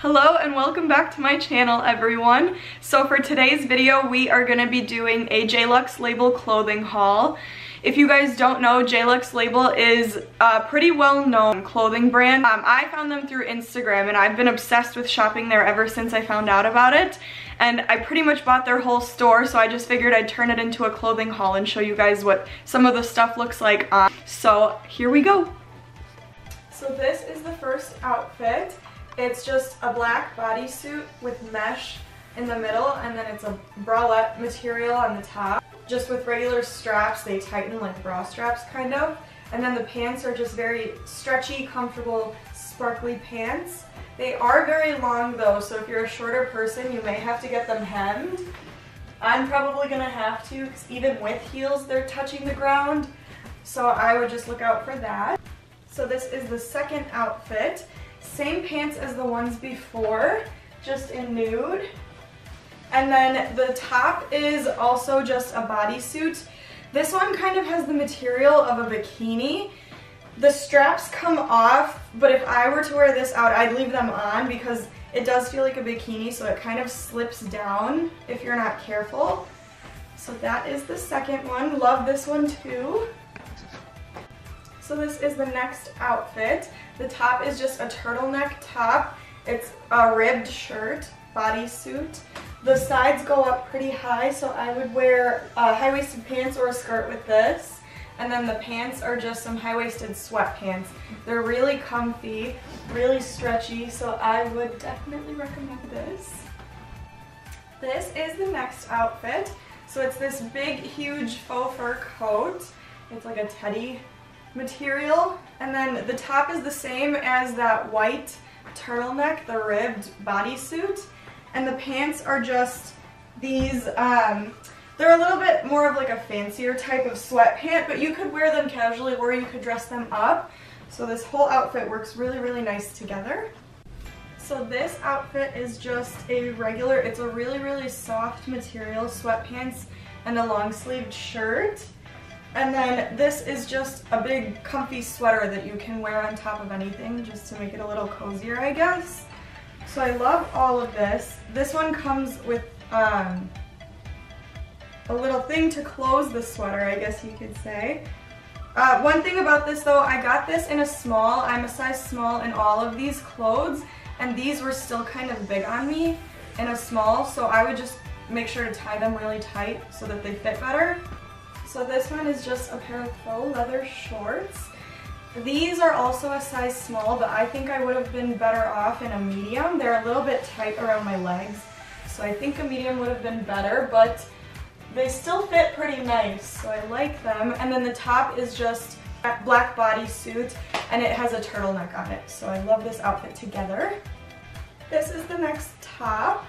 Hello and welcome back to my channel, everyone. So for today's video, we are going to be doing a Jluxlabel clothing haul. If you guys don't know, Jluxlabel is a pretty well-known clothing brand. I found them through Instagram and I've been obsessed with shopping there ever since I found out about it. And I pretty much bought their whole store, so I just figured I'd turn it into a clothing haul and show you guys what some of the stuff looks like. So here we go. So this is the first outfit. It's just a black bodysuit with mesh in the middle, and then it's a bralette material on the top. Just with regular straps, they tighten like bra straps kind of. And then the pants are just very stretchy, comfortable, sparkly pants. They are very long though, so if you're a shorter person, you may have to get them hemmed. I'm probably gonna have to, because even with heels, they're touching the ground. So I would just look out for that. So this is the second outfit. Same pants as the ones before, just in nude. And then the top is also just a bodysuit. This one kind of has the material of a bikini. The straps come off, but if I were to wear this out, I'd leave them on because it does feel like a bikini, so it kind of slips down if you're not careful. So that is the second one. Love this one too. So this is the next outfit. The top is just a turtleneck top. It's a ribbed shirt, bodysuit. The sides go up pretty high, so I would wear high-waisted pants or a skirt with this. And then the pants are just some high-waisted sweatpants. They're really comfy, really stretchy, so I would definitely recommend this. This is the next outfit. So it's this big, huge faux fur coat. It's like a teddy material, and then the top is the same as that white turtleneck, the ribbed bodysuit, and the pants are just these, they're a little bit more of like a fancier type of sweatpant, but you could wear them casually or you could dress them up. So this whole outfit works really, really nice together. So this outfit is just a regular, it's a really, really soft material, sweatpants and a long sleeved shirt. And then this is just a big comfy sweater that you can wear on top of anything just to make it a little cozier, I guess. So I love all of this. This one comes with a little thing to close the sweater, I guess you could say. One thing about this though, I got this in a small. I'm a size small in all of these clothes, and these were still kind of big on me in a small, so I would just make sure to tie them really tight so that they fit better. So this one is just a pair of faux leather shorts. These are also a size small, but I think I would have been better off in a medium. They're a little bit tight around my legs, so I think a medium would have been better, but they still fit pretty nice, so I like them. And then the top is just a black bodysuit, and it has a turtleneck on it, so I love this outfit together. This is the next top.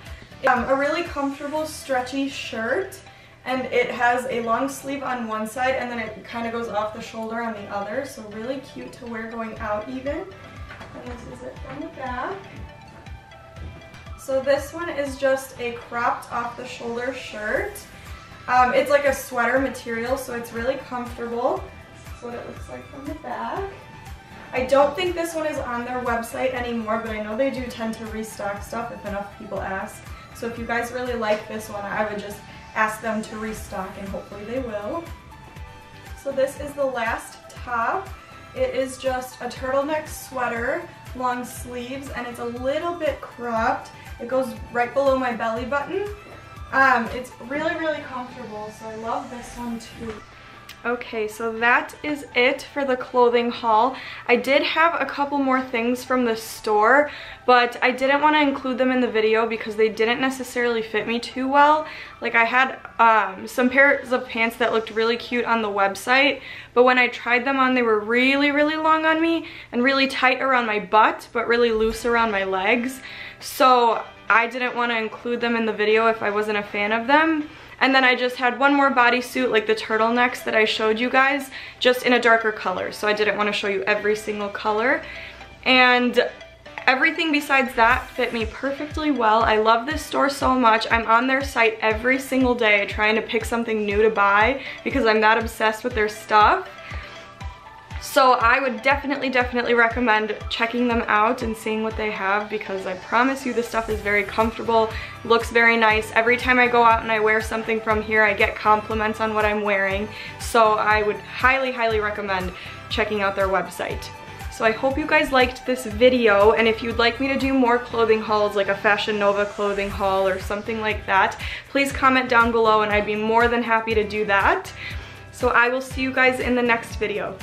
A really comfortable, stretchy shirt. And it has a long sleeve on one side, and then it kind of goes off the shoulder on the other, so really cute to wear going out even. And this is it from the back. So this one is just a cropped off the shoulder shirt. It's like a sweater material, so it's really comfortable. That's what it looks like from the back. I don't think this one is on their website anymore, but I know they do tend to restock stuff if enough people ask. So if you guys really like this one, I would just ask them to restock, and hopefully they will. So this is the last top. It is just a turtleneck sweater, long sleeves, and it's a little bit cropped. It goes right below my belly button. It's really, really comfortable, so I love this one too. Okay, so that is it for the clothing haul. I did have a couple more things from the store, but I didn't want to include them in the video because they didn't necessarily fit me too well. Like I had some pairs of pants that looked really cute on the website, but when I tried them on, they were really, really long on me and really tight around my butt, but really loose around my legs. So I didn't want to include them in the video if I wasn't a fan of them. And then I just had one more bodysuit, like the turtlenecks that I showed you guys, just in a darker color. So I didn't want to show you every single color. And everything besides that fit me perfectly well. I love this store so much. I'm on their site every single day trying to pick something new to buy because I'm that obsessed with their stuff. So I would definitely recommend checking them out and seeing what they have, because I promise you this stuff is very comfortable, looks very nice. Every time I go out and I wear something from here, I get compliments on what I'm wearing. So I would highly recommend checking out their website. So I hope you guys liked this video, and if you'd like me to do more clothing hauls, like a Fashion Nova clothing haul or something like that, please comment down below and I'd be more than happy to do that. So I will see you guys in the next video.